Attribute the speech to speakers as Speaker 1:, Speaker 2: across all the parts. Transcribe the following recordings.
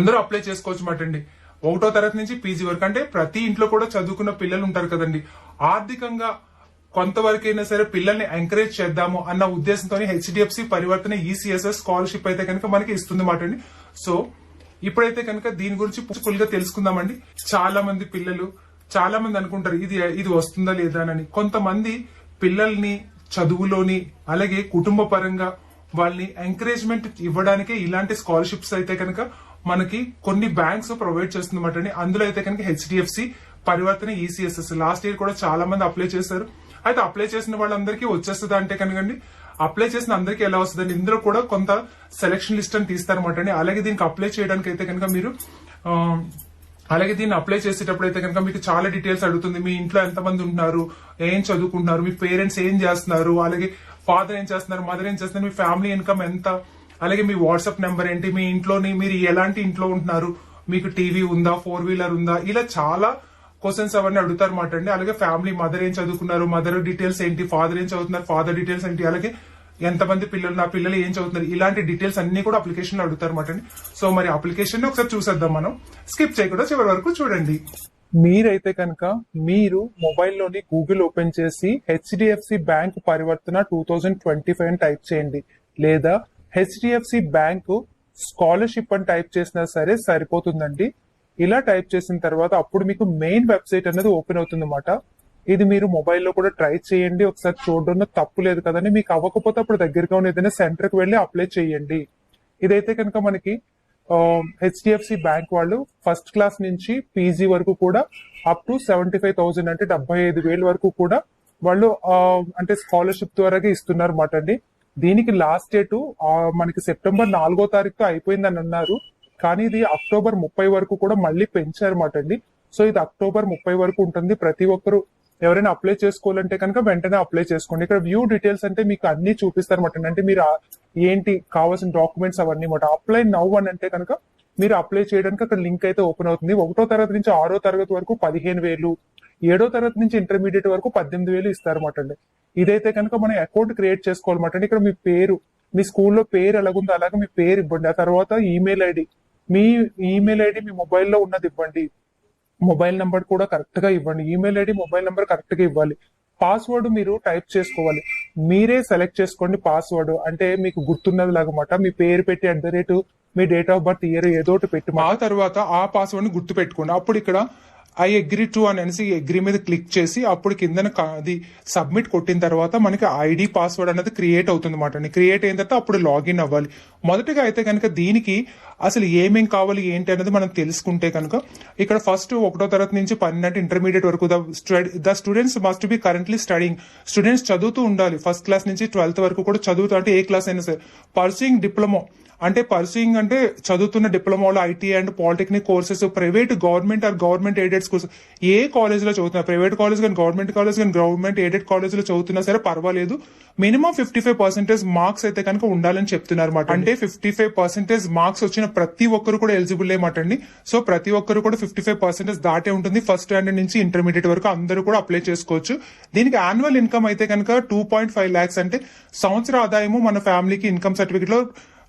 Speaker 1: అందరూ అప్లై చేసుకోవచ్చు మాట అండి. 1వ తరగతి నుంచి పీజీ వరకు. అంటే ప్రతి ఇంట్లో కూడా చదువుకున్న పిల్లలు ఉంటారు కదండి. ఆర్థికంగా కొంతవరకైనా సరే పిల్లల్ని ఎంకరేజ్ చేద్దాము అన్న ఉద్దేశంతో హెచ్డిఎఫ్సి పరివర్తన ఈసీఎస్ఎస్ స్కాలర్షిప్ అయితే కనుక మనకి ఇస్తుంది మాట అండి. సో ఇప్పుడైతే కనుక దీని గురించి ఫుల్ గా తెలుసుకుందామండి. చాలా మంది పిల్లలు చాలా మంది అనుకుంటారు ఇది వస్తుందా లేదా అని. కొంతమంది పిల్లల్ని చదువులోని అలాగే కుటుంబ పరంగా వాళ్ళని ఎంకరేజ్మెంట్ ఇవ్వడానికే ఇలాంటి స్కాలర్షిప్స్ అయితే కనుక మనకి కొన్ని బ్యాంక్స్ ప్రొవైడ్ చేస్తుందన్నమాట అండి. అందులో అయితే కనుక హెచ్డిఎఫ్సి పరివర్తన ఈసీఎస్ఎస్ లాస్ట్ ఇయర్ కూడా చాలా మంది అప్లై చేశారు. అయితే అప్లై చేసిన వాళ్ళందరికీ వచ్చేస్తుందా అంటే కనుకండి, అప్లై చేసిన అందరికీ ఎలా వస్తుందండి, ఇందులో కూడా కొంత సెలక్షన్ లిస్ట్ అని తీస్తారన్నమాట అండి. అలాగే దీనికి అప్లై చేయడానికి అయితే కనుక మీరు అలాగే దీన్ని అప్లై చేసేటప్పుడు అయితే కనుక మీకు చాలా డీటెయిల్స్ అడుగుతుంది. మీ ఇంట్లో ఎంతమంది ఉంటున్నారు, ఏం చదువుకుంటున్నారు, మీ పేరెంట్స్ ఏం చేస్తున్నారు, అలాగే ఫాదర్ ఏం చేస్తున్నారు, మదర్ ఏం చేస్తున్నారు, మీ ఫ్యామిలీ ఇన్కమ్ ఎంత, అలాగే మీ వాట్సాప్ నెంబర్ ఏంటి, మీ ఇంట్లోని మీరు ఎలాంటి ఇంట్లో ఉంటున్నారు, మీకు టీవీ ఉందా, 4 వీలర్ ఉందా, ఇలా చాలా క్వశ్చన్స్ అవన్నీ అడుగుతారు మాట అండి. అలాగే ఫ్యామిలీ మదర్ ఏం చదువుకున్నారు, మదర్ డీటెయిల్స్ ఏంటి, ఫాదర్ ఏం చదువుతున్నారు, ఫాదర్ డీటెయిల్స్ ఏంటి, అలాగే ఎంతమంది పిల్లలు, నా పిల్లలు ఏం చదువుతున్నారు, ఇలాంటి డీటెయిల్స్ అన్ని కూడా అప్లికేషన్ లో అడుగుతారు మాట అండి. సో మరి అప్లికేషన్ ఒకసారి చూసేద్దాం మనం. స్కిప్ చేయకుండా చివరి వరకు చూడండి. మీరైతే కనుక మీరు మొబైల్లోని గూగుల్ ఓపెన్ చేసి హెచ్డిఎఫ్సి బ్యాంక్ పరివర్తన 2025 అని టైప్ చేయండి, లేదా హెచ్డిఎఫ్సి బ్యాంక్ స్కాలర్షిప్ అని టైప్ చేసినా సరే సరిపోతుందండి. ఇలా టైప్ చేసిన తర్వాత అప్పుడు మీకు మెయిన్ వెబ్సైట్ అనేది ఓపెన్ అవుతుంది అన్నమాట. ఇది మీరు మొబైల్లో కూడా ట్రై చేయండి, ఒకసారి చూడడంలో తప్పు లేదు కదండి. మీకు అవ్వకపోతే అప్పుడు దగ్గరగా ఉన్న ఏదైనా సెంటర్ కి వెళ్ళి అప్లై చేయండి. ఇదైతే కనుక మనకి హెచ్డిఎఫ్సి బ్యాంక్ వాళ్ళు ఫస్ట్ క్లాస్ నుంచి పీజీ వరకు కూడా అప్ టు 75,000 అంటే 75,000 వరకు కూడా వాళ్ళు అంటే స్కాలర్షిప్ ద్వారా ఇస్తున్నారు అన్నమాట అండి. దీనికి లాస్ట్ డేట్ మనకి సెప్టెంబర్ 4వ తారీఖుతో అయిపోయిందని అన్నారు, కానీ ఇది అక్టోబర్ 30 వరకు కూడా మళ్ళీ పెంచారన్నమాట అండి. సో ఇది అక్టోబర్ 30 వరకు ఉంటుంది. ప్రతి ఒక్కరు ఎవరైనా అప్లై చేసుకోవాలంటే కనుక వెంటనే అప్లై చేసుకోండి. ఇక్కడ వ్యూ డీటెయిల్స్ అంటే మీకు అన్ని చూపిస్తారన్నమాట. అంటే మీరు ఏంటి కావాల్సిన డాక్యుమెంట్స్ అవన్నీ మాట. అప్లై నౌ అని అంటే కనుక మీరు అప్లై చేయడానికి అక్కడ లింక్ అయితే ఓపెన్ అవుతుంది. 1వ తరగతి నుంచి 6వ తరగతి వరకు 15,000, 7వ తరగతి నుంచి ఇంటర్మీడియట్ వరకు 18,000 ఇస్తారన్నమాట అండి. ఇదైతే కనుక మనం అకౌంట్ క్రియేట్ చేసుకోవాలన్నమాట. ఇక్కడ మీ పేరు, మీ స్కూల్లో పేరు ఎలాగుందో అలాగే మీ పేరు ఇవ్వండి. ఆ తర్వాత ఈమెయిల్ ఐడి, మీ ఈమెయిల్ ఐడి మీ మొబైల్లో ఉన్నది ఇవ్వండి. మొబైల్ నంబర్ కూడా కరెక్ట్ గా ఇవ్వండి. Email ID, mobile number correct గా ఇవ్వాలి. పాస్వర్డ్ మీరు టైప్ చేసుకోవాలి, మీరే సెలెక్ట్ చేసుకోండి పాస్వర్డ్. అంటే మీకు గుర్తున్నది లాగమాట. మీ పేరు పెట్టి @ మీ డేట్ ఆఫ్ బర్త్ ఇయర్ ఏదో ఒకటి పెట్టి ఆ తర్వాత ఆ పాస్వర్డ్ ని గుర్తు పెట్టుకోండి. అప్పుడు ఇక్కడ ఐ అగ్రీ టు అనేసి అగ్రీ మీద క్లిక్ చేసి అప్పుడు కింద అది సబ్మిట్ కొట్టిన తర్వాత మనకి ఐడి పాస్వర్డ్ అనేది క్రియేట్ అవుతుంది అన్నమాట. క్రియేట్ అయిన తర్వాత అప్పుడు లాగిన్ అవ్వాలి. మొదటగా అయితే కనుక దీనికి అసలు ఏమేం కావాలి ఏంటి అనేది మనం తెలుసుకుంటే కనుక ఇక్కడ ఫస్ట్ 1వ తరగతి నుంచి 12 ఇంటర్మీడియట్ వరకు the students must be currently studying. Students చదువుతూ ఉండాలి. ఫస్ట్ క్లాస్ నుంచి 12th వరకు కూడా చదువుతూ, అంటే ఏ క్లాస్ అయినా సరే. పర్సూయింగ్ డిప్లొమా అంటే పర్సూయింగ్ అంటే చదువుతున్న డిప్లొమాలో IT and polytechnic courses, private, government or government aided schools, ఏ కాలేజ్ లో చదువుతున్నా, ప్రైవేట్ కాలేజ్ కానీ గవర్నమెంట్ కాలేజ్ కానీ గవర్నమెంట్ ఎయిడెడ్ కాలేజ్ లో చదువుతున్నా సరే పర్వాలేదు. మినిమం 55% మార్క్స్ అయితే కనుక ఉండాలని చెప్తున్నారు మాట. అంటే 55% మార్క్స్ వచ్చిన ప్రతి ఒక్కరు కూడా ఎలిజిబుల్ ఏమాట అండి. సో ప్రతి ఒక్కరు కూడా 55% దాటే ఉంటుంది. ఫస్ట్ స్టాండర్డ్ నుంచి ఇంటర్మీడియట్ వరకు అందరూ కూడా అప్లై చేసుకోవచ్చు. దీనికి యాన్యువల్ ఇన్కమ్ అయితే కనుక 2.5 lakhs అంటే సంవత్సర ఆదాయము మన ఫ్యామిలీకి ఇన్కమ్ సర్టిఫికెట్ లో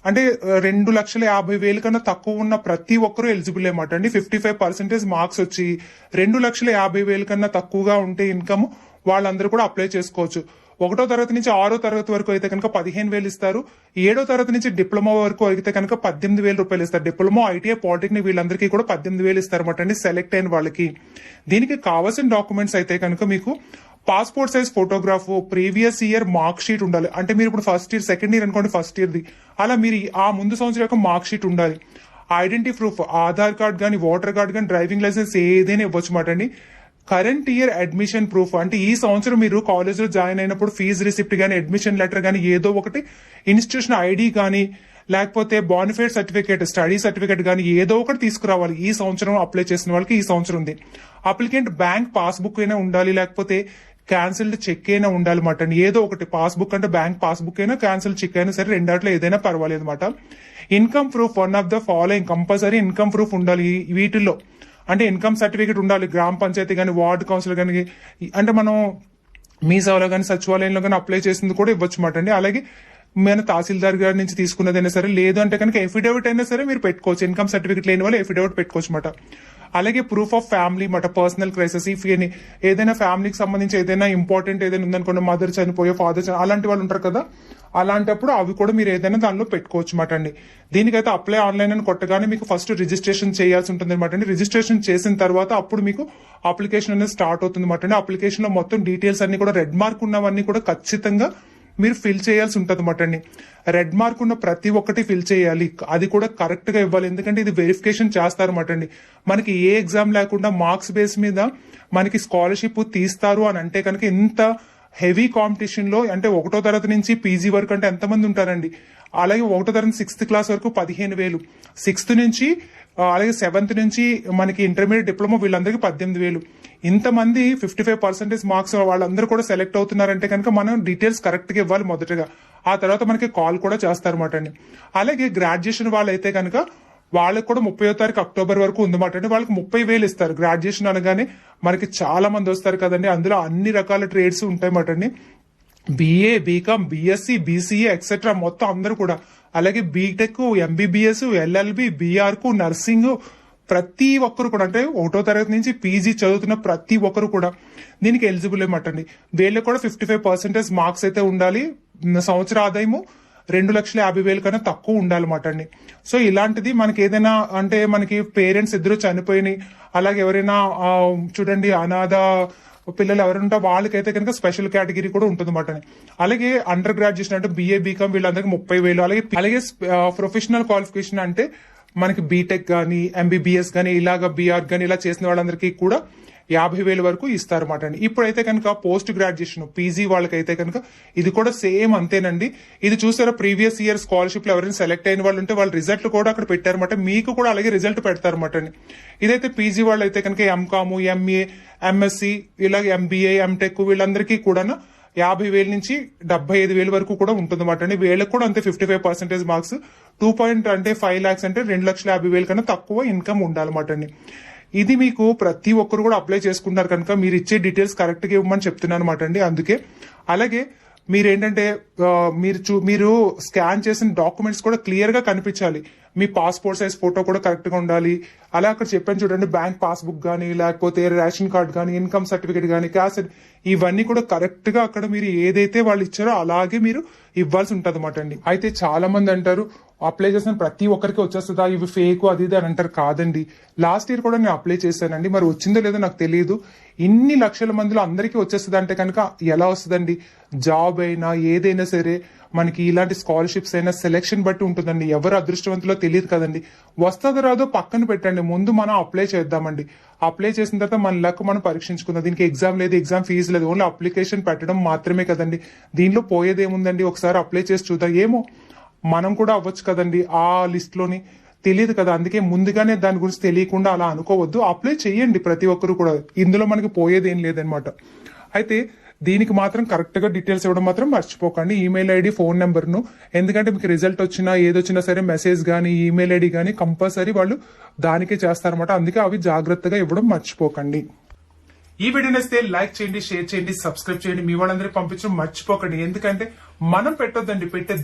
Speaker 1: అంటే 2,50,000 కన్నా తక్కువ ఉన్న ప్రతి ఒక్కరూ ఎలిజిబుల్ ఏమాట అండి. 55% మార్క్స్ వచ్చి 2,50,000 కన్నా తక్కువగా ఉంటే ఇన్కమ్ వాళ్ళందరూ కూడా అప్లై చేసుకోవచ్చు. 1వ తరగతి నుంచి 6వ తరగతి వరకు అయితే కనుక 15,000 ఇస్తారు. 7వ తరగతి నుంచి డిప్లొమా వరకు అయితే కనుక 18,000 రూపాయలు ఇస్తారు. డిప్లొమా, ఐటీఐ, పాలిటెక్నిక్ వీళ్ళందరికీ కూడా 18,000 ఇస్తారు అన్నమాట అండి సెలెక్ట్ అయిన వాళ్ళకి. దీనికి కావాల్సిన డాక్యుమెంట్స్ అయితే కనుక మీకు passport size photograph, previous year mark sheet ఉండాలి. అంటే మీరు ఇప్పుడు ఫస్ట్ ఇయర్, సెకండ్ ఇయర్ అనుకోండి, ఫస్ట్ ఇయర్ది, అలా మీరు ఆ ముందు సంవత్సరం యొక్క మార్క్ షీట్ ఉండాలి. ఐడెంటిటీ ప్రూఫ్, ఆధార్ కార్డ్ కానీ, ఓటర్ కార్డ్ కానీ, డ్రైవింగ్ లైసెన్స్ ఏదైనా ఇవ్వచ్చు మాట అండి. కరెంట్ ఇయర్ అడ్మిషన్ ప్రూఫ్, అంటే ఈ సంవత్సరం మీరు కాలేజ్ లో జాయిన్ అయినప్పుడు ఫీజు రిసిప్ట్ కానీ, అడ్మిషన్ లెటర్ కానీ, ఏదో ఒకటి ఇన్స్టిట్యూషన్ ఐడి కానీ, లేకపోతే బోనఫైడ్ సర్టిఫికేట్, స్టడీ సర్టిఫికేట్ కానీ ఏదో ఒకటి తీసుకురావాలి. ఈ సంవత్సరం అప్లై చేసిన వాళ్ళకి ఈ సంవత్సరం ఉంది. అప్లికెంట్ బ్యాంక్ పాస్బుక్ అయినా ఉండాలి, లేకపోతే క్యాన్సిల్డ్ చెక్ అయినా ఉండాలి మాట. ఏదో ఒకటి, పాస్బుక్ అంటే బ్యాంక్ పాస్బుక్ అయినా, క్యాన్సిల్డ్ చెక్ అయినా సరే, రెండాట్లో ఏదైనా పర్వాలేదు అనమాట. Income proof, one of the following compulsory income proof ఉండాలి. వీటిల్లో అంటే ఇన్కమ్ సర్టిఫికేట్ ఉండాలి. గ్రామ పంచాయతీ కానీ, వార్డు కౌన్సిల్ కానీ, అంటే మనం మీ సేవలో కానీ, సచివాలయంలో కానీ అప్లై చేసింది కూడా ఇవ్వచ్చు మాట అండి. అలాగే మన తహసీల్దార్ గారి నుంచి తీసుకున్నదైనా సరే, లేదు అంటే కనుక ఎఫిడేవిట్ అయినా సరే మీరు పెట్టుకోవచ్చు. ఇన్కమ్ సర్టిఫికేట్ లేని వాళ్ళు ఎఫిడేవిట్ పెట్టుకోవచ్చు అన్నమాట. అలాగే ప్రూఫ్ ఆఫ్ ఫ్యామిలీ మాట, పర్సనల్ క్రైసిస్, ఇఫ్ ఏదైనా ఫ్యామిలీకి సంబంధించి ఏదైనా ఇంపార్టెంట్ ఏదైనా ఉందనుకోండి, మదర్ చనిపోయే, ఫాదర్ అలాంటి వాళ్ళు ఉంటారు కదా, అలాంటప్పుడు అవి కూడా మీరు ఏదైనా దానిలో పెట్టుకోవచ్చు మాట అండి. దీనికైతే అప్లై ఆన్లైన్ అని కొట్టగానే మీకు ఫస్ట్ రిజిస్ట్రేషన్ చేయాల్సి ఉంటుంది అనమాట అండి. రిజిస్ట్రేషన్ చేసిన తర్వాత అప్పుడు మీకు అప్లికేషన్ అనేది స్టార్ట్ అవుతుంది అనమాట అండి. అప్లికేషన్ లో మొత్తం డీటెయిల్స్ అన్ని కూడా రెడ్ మార్క్ ఉన్నవన్నీ కూడా ఖచ్చితంగా మీరు ఫిల్ చేయాల్సి ఉంటుంది అనమాట అండి. రెడ్ మార్క్ ఉన్న ప్రతి ఒక్కటి ఫిల్ చేయాలి, అది కూడా కరెక్ట్ గా ఇవ్వాలి. ఎందుకంటే ఇది వెరిఫికేషన్ చేస్తారన్నమాట అండి. మనకి ఏ ఎగ్జామ్ లేకుండా మార్క్స్ బేస్ మీద మనకి స్కాలర్షిప్ తీస్తారు అని అంటే కనుక ఇంత హెవీ కాంపిటీషన్ లో, అంటే 1వ తరగతి నుంచి పీజీ వరకు అంటే ఎంతమంది ఉంటారండి. అలాగే 1వ తరగతి 6th క్లాస్ వరకు 15,000, 6th నుంచి అలాగే 7th నుంచి మనకి ఇంటర్మీడియట్ డిప్లొమా వీళ్ళందరికీ 18,000. ఇంతమంది 55% మార్క్స్ వాళ్ళందరూ కూడా సెలెక్ట్ అవుతున్నారంటే కనుక మనం డీటెయిల్స్ కరెక్ట్ గా ఇవ్వాలి మొదటగా. ఆ తర్వాత మనకి కాల్ కూడా చేస్తారన్నమాట అండి. అలాగే గ్రాడ్యుయేషన్ వాళ్ళైతే కనుక వాళ్ళకి కూడా 30వ తారీఖు అక్టోబర్ వరకు ఉందన్నమాట అండి. వాళ్ళకి 30,000 ఇస్తారు. గ్రాడ్యుయేషన్ అనగానే మనకి చాలా మంది వస్తారు కదండి, అందులో అన్ని రకాల ట్రేడ్స్ ఉంటాయన్నమాట అండి. BA, BCom, BSc, BCA etcetera మొత్తం అందరూ కూడా. అలాగే BTech, MBBS, LLB, BArch, nursing, ప్రతి ఒక్కరు కూడా, అంటే 1వ తరగతి నుంచి పీజీ చదువుతున్న ప్రతి ఒక్కరు కూడా దీనికి ఎలిజిబుల్ ఏమాట అండి. వీళ్ళకి కూడా 55% మార్క్స్ అయితే ఉండాలి. సంవత్సర ఆదాయము 2,50,000 కన్నా తక్కువ ఉండాలన్నమాట అండి. సో ఇలాంటిది మనకి ఏదైనా అంటే మనకి పేరెంట్స్ ఇద్దరు చనిపోయినాయి, అలాగే ఎవరైనా చూడండి అనాథ పిల్లలు ఎవరైనా వాళ్ళకైతే కనుక స్పెషల్ కేటగిరీ కూడా ఉంటుంది అన్నమాట. అలాగే అండర్ గ్రాడ్యుయేషన్ అంటే బిఏ, బీకామ్ వీళ్ళందరికీ 30,000. అలాగే ప్రొఫెషనల్ క్వాలిఫికేషన్ అంటే మనకి బీటెక్ గానీ, ఎంబీబీఎస్ గానీ, ఇలాగ బీఆర్ గానీ ఇలా చేసిన వాళ్ళందరికీ కూడా 50,000 వరకు ఇస్తారన్నమాట అండి. ఇప్పుడైతే కనుక పోస్ట్ గ్రాడ్యుయేషన్ పీజీ వాళ్ళకైతే కనుక ఇది కూడా సేమ్ అంతేనండి. ఇది చూసారా, ప్రీవియస్ ఇయర్ స్కాలర్షిప్ లో ఎవరైనా సెలెక్ట్ అయిన వాళ్ళు ఉంటే వాళ్ళ రిజల్ట్ కూడా అక్కడ పెట్టారన్నమాట. మీకు కూడా అలాగే రిజల్ట్ పెడతారన్నమాట అండి. ఇదైతే పీజీ వాళ్ళు అయితే కనుక ఎంకామ్, ఎంఏ, ఎంఎస్సి, ఇలాగ ఎంబీఏ, ఎంటెక్ వీళ్ళందరికీ కూడా 50,000 నుంచి 75,000 వరకు కూడా ఉంటుంది అన్నమాట అండి. వీళ్ళకి కూడా అంతే 55% మార్క్స్. 2.5 lakhs అంటే 2,50,000 కన్నా తక్కువ ఇన్కమ్ ఉండాలన్నమాట అండి. ఇది మీకు ప్రతి ఒక్కరు కూడా అప్లై చేసుకుంటారు కనుక మీరు ఇచ్చే డీటెయిల్స్ కరెక్ట్ గా ఇవ్వమని చెప్తున్నాను అనమాట అండి. అందుకే అలాగే మీరేంటంటే మీరు స్కాన్ చేసిన డాక్యుమెంట్స్ కూడా క్లియర్ గా కనిపించాలి. మీ పాస్పోర్ట్ సైజ్ ఫోటో కూడా కరెక్ట్ గా ఉండాలి. అలా అక్కడ చెప్పాను చూడండి, బ్యాంక్ పాస్బుక్ గానీ, లేకపోతే రేషన్ కార్డ్ గానీ, ఇన్కమ్ సర్టిఫికేట్ గానీ, క్యాస్ట్, ఇవన్నీ కూడా కరెక్ట్ గా అక్కడ మీరు ఏదైతే వాళ్ళు ఇచ్చారో అలాగే మీరు ఇవ్వాల్సి ఉంటది అన్నమాట అండి. అయితే చాలా మంది అంటారు అప్లై చేసిన ప్రతి ఒక్కరికి వచ్చేస్తుందా, ఇవి ఫేక్ అది ఇది అని అంటారు. కాదండి, లాస్ట్ ఇయర్ కూడా నేను అప్లై చేశానండి, మరి వచ్చిందో లేదో నాకు తెలియదు. ఇన్ని లక్షల మందిలో అందరికీ వచ్చేస్తుంది అంటే కనుక ఎలా వస్తుందండి? జాబ్ అయినా ఏదైనా సరే మనకి ఇలాంటి స్కాలర్షిప్స్ అయినా సెలెక్షన్ బట్టి ఉంటుందండి. ఎవరు అదృష్టవంతులో తెలియదు కదండి. వస్తుందో రాదో పక్కన పెట్టండి, ముందు మనం అప్లై చేద్దామండి. అప్లై చేసిన తర్వాత మన లక్ మనం పరీక్షించుకుందాం. దీనికి ఎగ్జామ్ లేదు, ఎగ్జామ్ ఫీజు లేదు, ఓన్లీ అప్లికేషన్ పెట్టడం మాత్రమే కదండి. దీనిలో పోయేదేముందండి? ఒకసారి అప్లై చేసి చూద్దాం, ఏమో మనం కూడా అవ్వచ్చు కదండి ఆ లిస్ట్ లోని. తెలియదు కదా, అందుకే ముందుగానే దాని గురించి తెలియకుండా అలా అనుకోవద్దు. అప్లై చేయండి ప్రతి ఒక్కరు కూడా, ఇందులో మనకి పోయేది ఏం లేదనమాట. అయితే దీనికి మాత్రం కరెక్ట్ గా డీటెయిల్స్ ఇవ్వడం మాత్రం మర్చిపోకండి. ఈమెయిల్ ఐడి, ఫోన్ నెంబర్ ను. ఎందుకంటే మీకు రిజల్ట్ వచ్చినా ఏదొచ్చినా సరే మెసేజ్ గానీ, ఈమెయిల్ ఐడి గానీ కంపల్సరీ వాళ్ళు దానికే చేస్తారన్నమాట. అందుకే అవి జాగ్రత్తగా ఇవ్వడం మర్చిపోకండి. ఈ వీడియో నచ్చితే లైక్ చేయండి, షేర్ చేయండి, సబ్స్క్రైబ్ చేయండి. మీ వాళ్ళందరికీ పంపించడం మర్చిపోకండి. ఎందుకంటే మనం పెట్టొద్దండి, పెట్టే